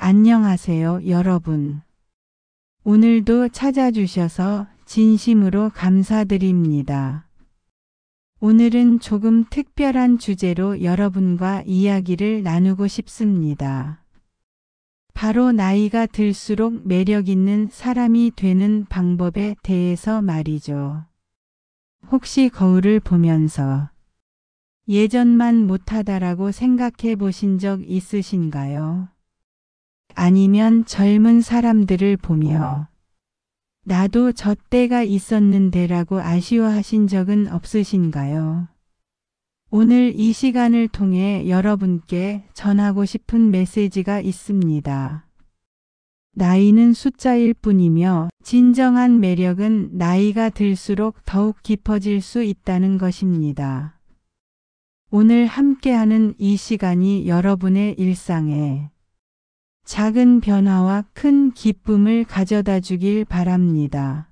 안녕하세요, 여러분. 오늘도 찾아주셔서 진심으로 감사드립니다. 오늘은 조금 특별한 주제로 여러분과 이야기를 나누고 싶습니다. 바로 나이가 들수록 매력 있는 사람이 되는 방법에 대해서 말이죠. 혹시 거울을 보면서 예전만 못하다라고 생각해 보신 적 있으신가요? 아니면 젊은 사람들을 보며 나도 저 때가 있었는데라고 아쉬워하신 적은 없으신가요? 오늘 이 시간을 통해 여러분께 전하고 싶은 메시지가 있습니다. 나이는 숫자일 뿐이며 진정한 매력은 나이가 들수록 더욱 깊어질 수 있다는 것입니다. 오늘 함께하는 이 시간이 여러분의 일상에 작은 변화와 큰 기쁨을 가져다 주길 바랍니다.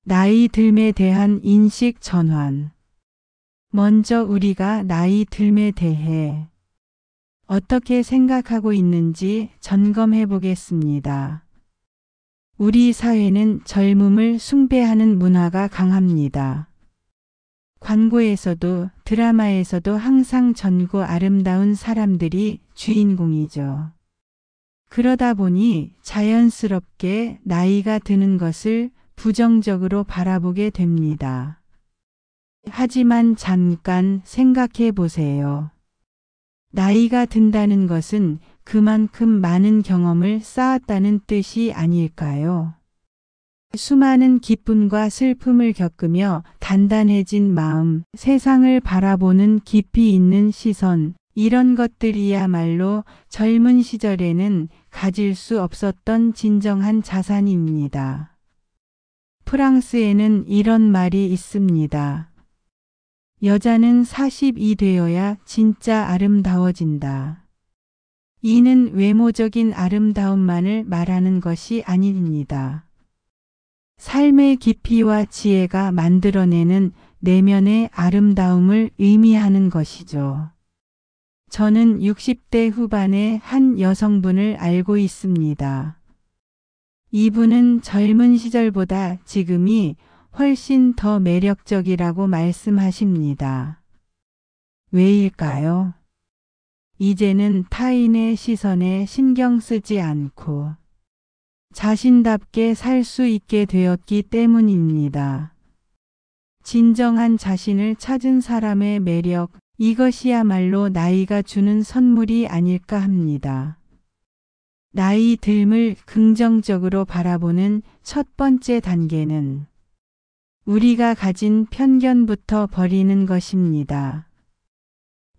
나이 듦에 대한 인식 전환. 먼저 우리가 나이 듦에 대해 어떻게 생각하고 있는지 점검해 보겠습니다. 우리 사회는 젊음을 숭배하는 문화가 강합니다. 광고에서도 드라마에서도 항상 젊고 아름다운 사람들이 주인공이죠. 그러다 보니 자연스럽게 나이가 드는 것을 부정적으로 바라보게 됩니다. 하지만 잠깐 생각해 보세요. 나이가 든다는 것은 그만큼 많은 경험을 쌓았다는 뜻이 아닐까요? 수많은 기쁨과 슬픔을 겪으며 단단해진 마음, 세상을 바라보는 깊이 있는 시선, 이런 것들이야말로 젊은 시절에는 가질 수 없었던 진정한 자산입니다. 프랑스에는 이런 말이 있습니다. 여자는 40이 되어야 진짜 아름다워진다. 이는 외모적인 아름다움만을 말하는 것이 아닙니다. 삶의 깊이와 지혜가 만들어내는 내면의 아름다움을 의미하는 것이죠. 저는 60대 후반의 한 여성분을 알고 있습니다. 이분은 젊은 시절보다 지금이 훨씬 더 매력적이라고 말씀하십니다. 왜일까요? 이제는 타인의 시선에 신경 쓰지 않고 자신답게 살 수 있게 되었기 때문입니다. 진정한 자신을 찾은 사람의 매력, 이것이야말로 나이가 주는 선물이 아닐까 합니다. 나이 듦을 긍정적으로 바라보는 첫 번째 단계는 우리가 가진 편견부터 버리는 것입니다.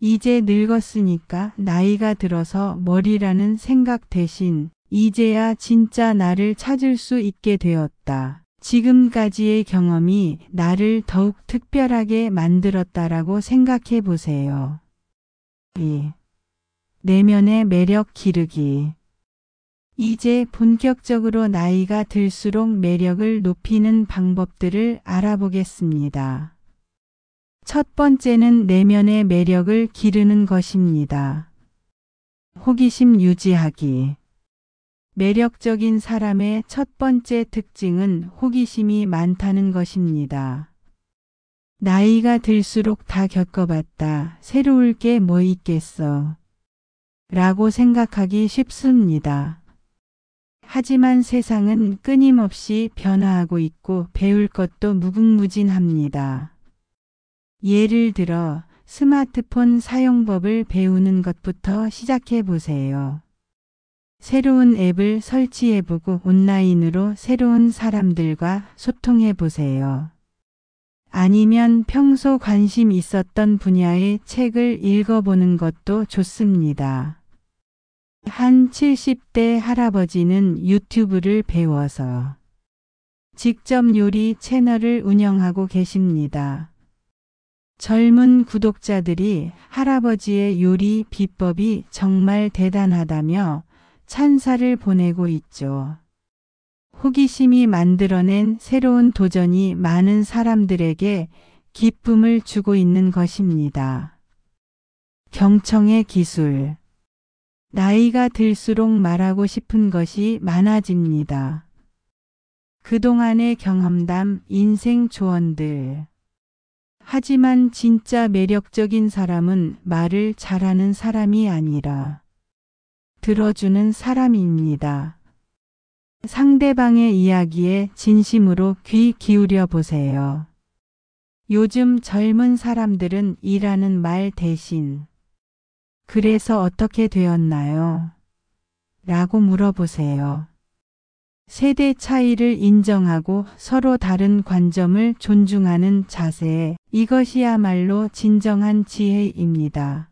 이제 늙었으니까 나이가 들어서 머리라는 생각 대신 이제야 진짜 나를 찾을 수 있게 되었다. 지금까지의 경험이 나를 더욱 특별하게 만들었다라고 생각해 보세요. 2. 내면의 매력 기르기. 이제 본격적으로 나이가 들수록 매력을 높이는 방법들을 알아보겠습니다. 첫 번째는 내면의 매력을 기르는 것입니다. 호기심 유지하기. 매력적인 사람의 첫 번째 특징은 호기심이 많다는 것입니다. 나이가 들수록 다 겪어봤다. 새로울 게 뭐 있겠어. 라고 생각하기 쉽습니다. 하지만 세상은 끊임없이 변화하고 있고 배울 것도 무궁무진합니다. 예를 들어 스마트폰 사용법을 배우는 것부터 시작해 보세요. 새로운 앱을 설치해보고 온라인으로 새로운 사람들과 소통해보세요. 아니면 평소 관심 있었던 분야의 책을 읽어보는 것도 좋습니다. 한 70대 할아버지는 유튜브를 배워서 직접 요리 채널을 운영하고 계십니다. 젊은 구독자들이 할아버지의 요리 비법이 정말 대단하다며 찬사를 보내고 있죠. 호기심이 만들어낸 새로운 도전이 많은 사람들에게 기쁨을 주고 있는 것입니다. 경청의 기술. 나이가 들수록 말하고 싶은 것이 많아집니다. 그동안의 경험담, 인생 조언들. 하지만 진짜 매력적인 사람은 말을 잘하는 사람이 아니라 들어주는 사람입니다. 상대방의 이야기에 진심으로 귀 기울여 보세요. 요즘 젊은 사람들은 일하는 말 대신 그래서 어떻게 되었나요? 라고 물어보세요. 세대 차이를 인정하고 서로 다른 관점을 존중하는 자세, 이것이야말로 진정한 지혜입니다.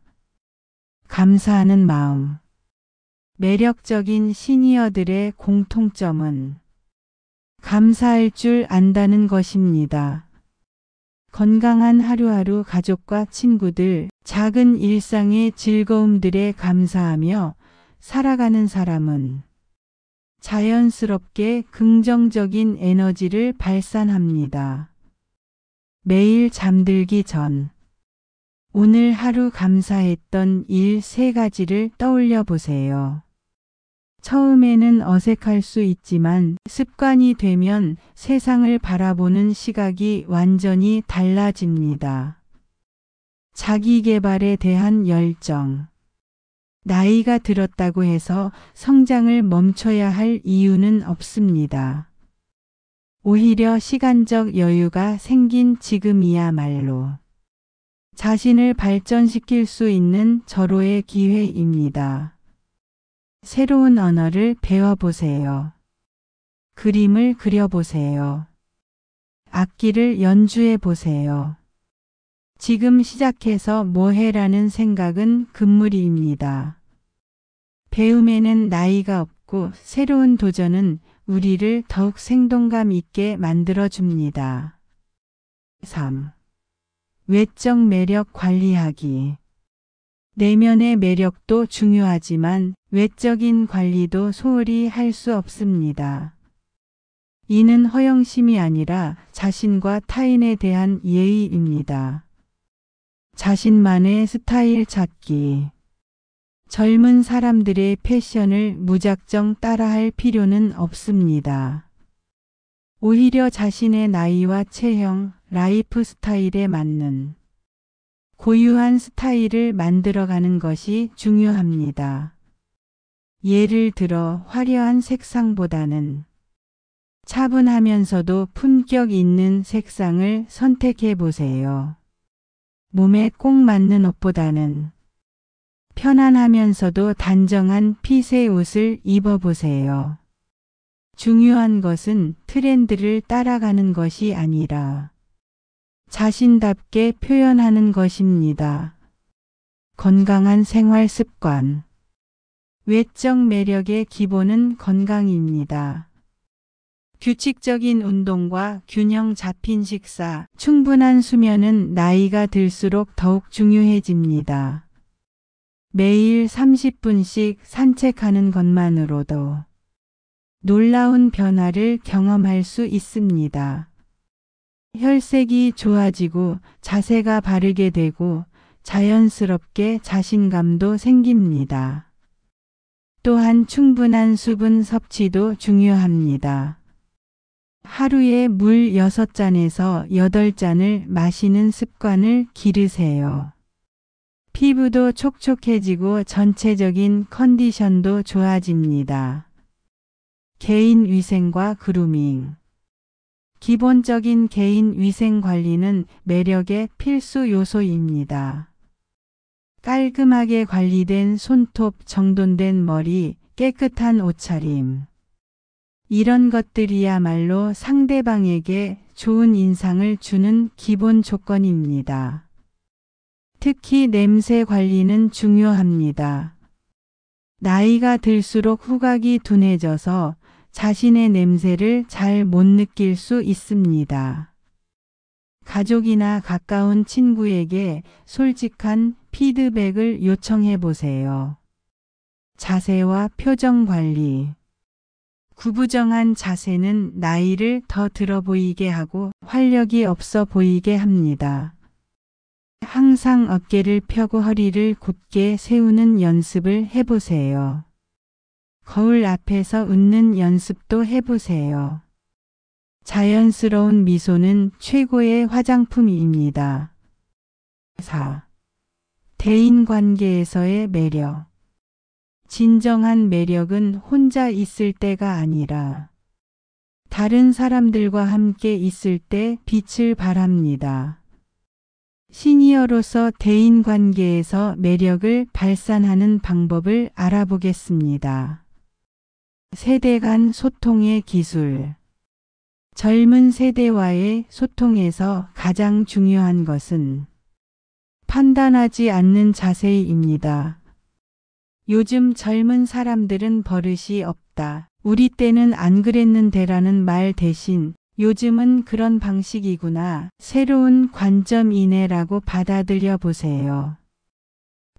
감사하는 마음. 매력적인 시니어들의 공통점은 감사할 줄 안다는 것입니다. 건강한 하루하루 가족과 친구들, 작은 일상의 즐거움들에 감사하며 살아가는 사람은 자연스럽게 긍정적인 에너지를 발산합니다. 매일 잠들기 전 오늘 하루 감사했던 일 3가지를 떠올려 보세요. 처음에는 어색할 수 있지만 습관이 되면 세상을 바라보는 시각이 완전히 달라집니다. 자기 개발에 대한 열정. 나이가 들었다고 해서 성장을 멈춰야 할 이유는 없습니다. 오히려 시간적 여유가 생긴 지금이야말로 자신을 발전시킬 수 있는 절호의 기회입니다. 새로운 언어를 배워보세요. 그림을 그려보세요. 악기를 연주해보세요. 지금 시작해서 뭐해라는 생각은 금물입니다. 배움에는 나이가 없고 새로운 도전은 우리를 더욱 생동감 있게 만들어줍니다. 3. 외적 매력 관리하기. 내면의 매력도 중요하지만 외적인 관리도 소홀히 할 수 없습니다. 이는 허영심이 아니라 자신과 타인에 대한 예의입니다. 자신만의 스타일 찾기. 젊은 사람들의 패션을 무작정 따라할 필요는 없습니다. 오히려 자신의 나이와 체형, 라이프 스타일에 맞는 고유한 스타일을 만들어가는 것이 중요합니다. 예를 들어 화려한 색상보다는 차분하면서도 품격 있는 색상을 선택해 보세요. 몸에 꼭 맞는 옷보다는 편안하면서도 단정한 핏의 옷을 입어보세요. 중요한 것은 트렌드를 따라가는 것이 아니라 자신답게 표현하는 것입니다. 건강한 생활 습관. 외적 매력의 기본은 건강입니다. 규칙적인 운동과 균형 잡힌 식사, 충분한 수면은 나이가 들수록 더욱 중요해집니다. 매일 30분씩 산책하는 것만으로도 놀라운 변화를 경험할 수 있습니다. 혈색이 좋아지고 자세가 바르게 되고 자연스럽게 자신감도 생깁니다. 또한 충분한 수분 섭취도 중요합니다. 하루에 물 6잔에서 8잔을 마시는 습관을 기르세요. 피부도 촉촉해지고 전체적인 컨디션도 좋아집니다. 개인 위생과 그루밍. 기본적인 개인 위생 관리는 매력의 필수 요소입니다. 깔끔하게 관리된 손톱, 정돈된 머리, 깨끗한 옷차림. 이런 것들이야말로 상대방에게 좋은 인상을 주는 기본 조건입니다. 특히 냄새 관리는 중요합니다. 나이가 들수록 후각이 둔해져서 자신의 냄새를 잘 못 느낄 수 있습니다. 가족이나 가까운 친구에게 솔직한 피드백을 요청해 보세요. 자세와 표정 관리. 구부정한 자세는 나이를 더 들어 보이게 하고 활력이 없어 보이게 합니다. 항상 어깨를 펴고 허리를 곧게 세우는 연습을 해보세요. 거울 앞에서 웃는 연습도 해보세요. 자연스러운 미소는 최고의 화장품입니다. 4. 대인관계에서의 매력. 진정한 매력은 혼자 있을 때가 아니라 다른 사람들과 함께 있을 때 빛을 발합니다. 시니어로서 대인관계에서 매력을 발산하는 방법을 알아보겠습니다. 세대 간 소통의 기술. 젊은 세대와의 소통에서 가장 중요한 것은 판단하지 않는 자세입니다. 요즘 젊은 사람들은 버릇이 없다. 우리 때는 안 그랬는데라는 말 대신 요즘은 그런 방식이구나. 새로운 관점이네라고 받아들여 보세요.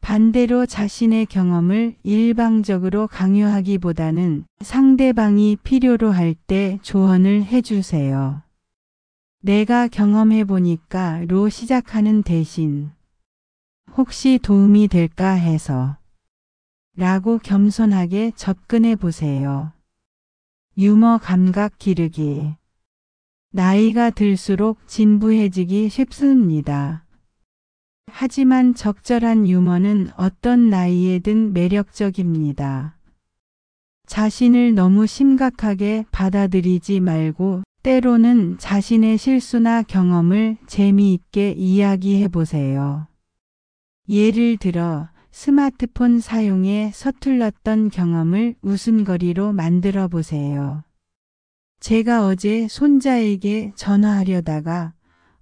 반대로 자신의 경험을 일방적으로 강요하기보다는 상대방이 필요로 할 때 조언을 해주세요. 내가 경험해 보니까로 시작하는 대신 혹시 도움이 될까 해서 라고 겸손하게 접근해 보세요. 유머 감각 기르기. 나이가 들수록 진부해지기 쉽습니다. 하지만 적절한 유머는 어떤 나이에든 매력적입니다. 자신을 너무 심각하게 받아들이지 말고 때로는 자신의 실수나 경험을 재미있게 이야기해 보세요. 예를 들어 스마트폰 사용에 서툴렀던 경험을 웃음거리로 만들어 보세요. 제가 어제 손자에게 전화하려다가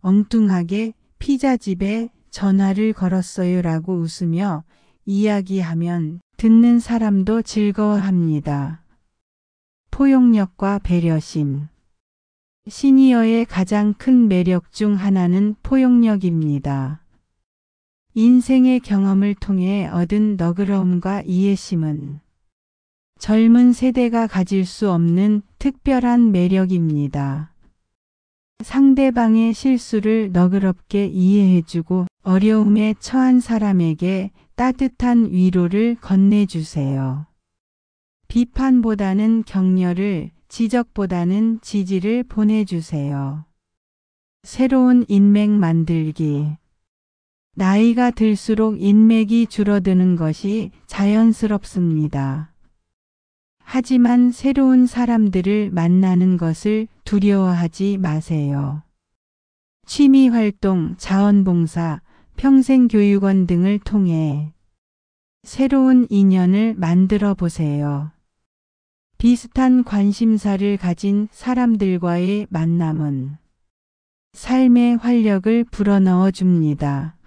엉뚱하게 피자집에 전화를 걸었어요 라고 웃으며 이야기하면 듣는 사람도 즐거워합니다. 포용력과 배려심. 시니어의 가장 큰 매력 중 하나는 포용력입니다. 인생의 경험을 통해 얻은 너그러움과 이해심은 젊은 세대가 가질 수 없는 특별한 매력입니다. 상대방의 실수를 너그럽게 이해해주고 어려움에 처한 사람에게 따뜻한 위로를 건네주세요. 비판보다는 격려를, 지적보다는 지지를 보내주세요. 새로운 인맥 만들기. 나이가 들수록 인맥이 줄어드는 것이 자연스럽습니다. 하지만 새로운 사람들을 만나는 것을 두려워하지 마세요. 취미활동, 자원봉사, 평생교육원 등을 통해 새로운 인연을 만들어 보세요. 비슷한 관심사를 가진 사람들과의 만남은 삶의 활력을 불어넣어 줍니다.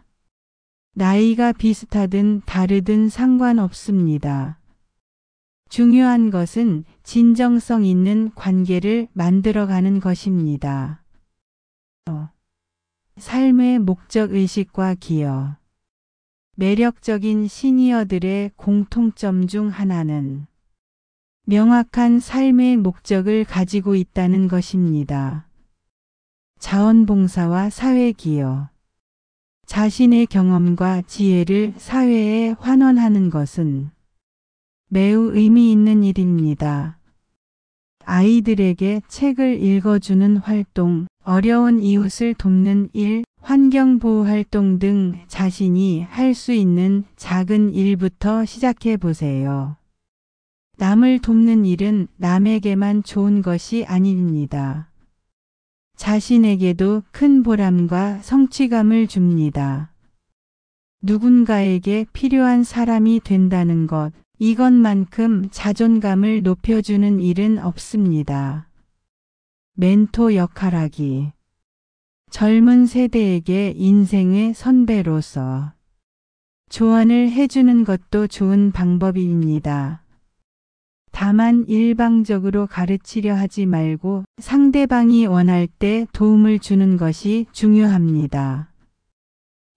나이가 비슷하든 다르든 상관없습니다. 중요한 것은 진정성 있는 관계를 만들어가는 것입니다. 삶의 목적의식과 기여. 매력적인 시니어들의 공통점 중 하나는 명확한 삶의 목적을 가지고 있다는 것입니다. 자원봉사와 사회기여. 자신의 경험과 지혜를 사회에 환원하는 것은 매우 의미 있는 일입니다. 아이들에게 책을 읽어주는 활동, 어려운 이웃을 돕는 일, 환경보호 활동 등 자신이 할 수 있는 작은 일부터 시작해 보세요. 남을 돕는 일은 남에게만 좋은 것이 아닙니다. 자신에게도 큰 보람과 성취감을 줍니다. 누군가에게 필요한 사람이 된다는 것, 이것만큼 자존감을 높여주는 일은 없습니다. 멘토 역할하기. 젊은 세대에게 인생의 선배로서 조언을 해주는 것도 좋은 방법입니다. 다만 일방적으로 가르치려 하지 말고 상대방이 원할 때 도움을 주는 것이 중요합니다.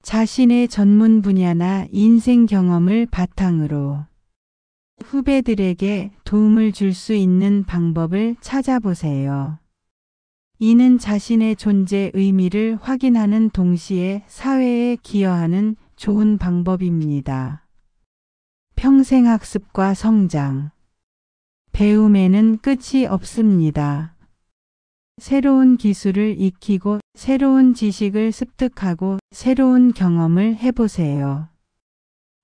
자신의 전문 분야나 인생 경험을 바탕으로 후배들에게 도움을 줄 수 있는 방법을 찾아보세요. 이는 자신의 존재 의미를 확인하는 동시에 사회에 기여하는 좋은 방법입니다. 평생학습과 성장. 배움에는 끝이 없습니다. 새로운 기술을 익히고 새로운 지식을 습득하고 새로운 경험을 해보세요.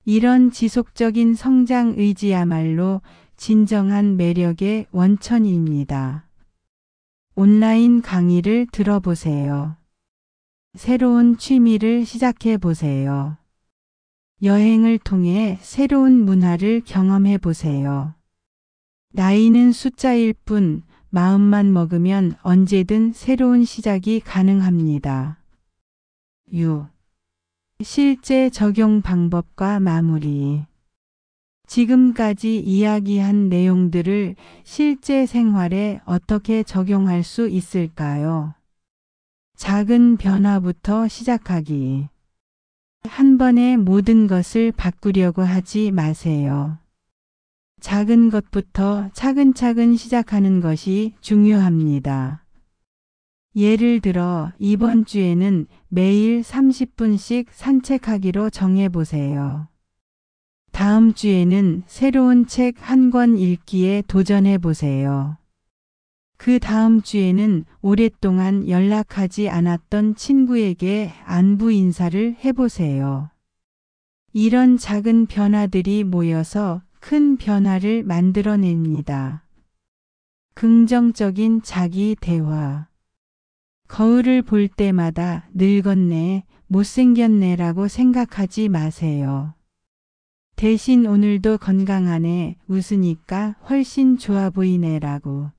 이런 지속적인 성장 의지야말로 진정한 매력의 원천입니다. 온라인 강의를 들어보세요. 새로운 취미를 시작해 보세요. 여행을 통해 새로운 문화를 경험해 보세요. 나이는 숫자일 뿐 마음만 먹으면 언제든 새로운 시작이 가능합니다. 6. 실제 적용 방법과 마무리. 지금까지 이야기한 내용들을 실제 생활에 어떻게 적용할 수 있을까요? 작은 변화부터 시작하기. 한 번에 모든 것을 바꾸려고 하지 마세요. 작은 것부터 차근차근 시작하는 것이 중요합니다. 예를 들어 이번 주에는 매일 30분씩 산책하기로 정해보세요. 다음 주에는 새로운 책 한 권 읽기에 도전해보세요. 그 다음 주에는 오랫동안 연락하지 않았던 친구에게 안부 인사를 해보세요. 이런 작은 변화들이 모여서 큰 변화를 만들어냅니다. 긍정적인 자기 대화. 거울을 볼 때마다 늙었네, 못생겼네라고 생각하지 마세요. 대신 오늘도 건강하네, 웃으니까 훨씬 좋아 보이네라고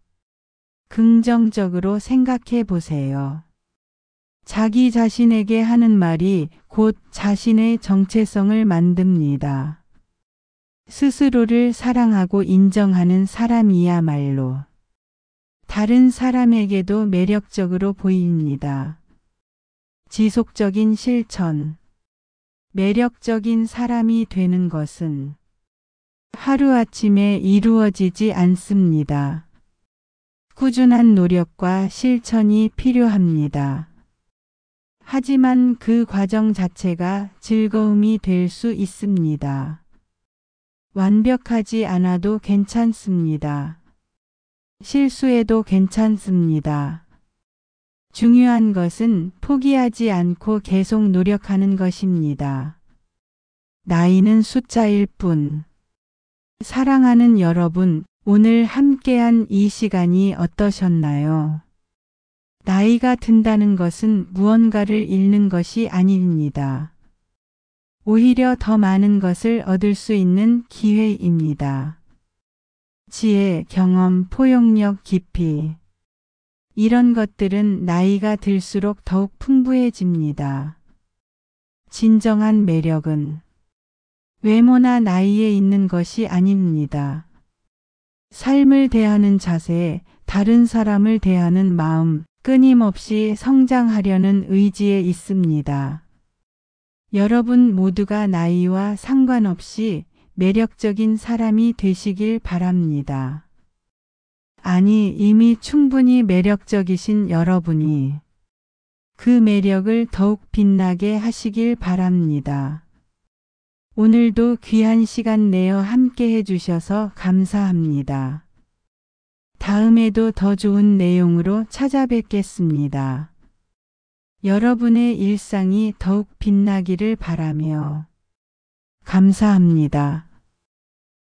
긍정적으로 생각해 보세요. 자기 자신에게 하는 말이 곧 자신의 정체성을 만듭니다. 스스로를 사랑하고 인정하는 사람이야말로 다른 사람에게도 매력적으로 보입니다. 지속적인 실천. 매력적인 사람이 되는 것은 하루아침에 이루어지지 않습니다. 꾸준한 노력과 실천이 필요합니다. 하지만 그 과정 자체가 즐거움이 될 수 있습니다. 완벽하지 않아도 괜찮습니다. 실수해도 괜찮습니다. 중요한 것은 포기하지 않고 계속 노력하는 것입니다. 나이는 숫자일 뿐. 사랑하는 여러분, 오늘 함께한 이 시간이 어떠셨나요? 나이가 든다는 것은 무언가를 잃는 것이 아닙니다. 오히려 더 많은 것을 얻을 수 있는 기회입니다. 지혜, 경험, 포용력, 깊이. 이런 것들은 나이가 들수록 더욱 풍부해집니다. 진정한 매력은 외모나 나이에 있는 것이 아닙니다. 삶을 대하는 자세, 다른 사람을 대하는 마음, 끊임없이 성장하려는 의지에 있습니다. 여러분 모두가 나이와 상관없이 매력적인 사람이 되시길 바랍니다. 아니, 이미 충분히 매력적이신 여러분이 그 매력을 더욱 빛나게 하시길 바랍니다. 오늘도 귀한 시간 내어 함께 해주셔서 감사합니다. 다음에도 더 좋은 내용으로 찾아뵙겠습니다. 여러분의 일상이 더욱 빛나기를 바라며 감사합니다.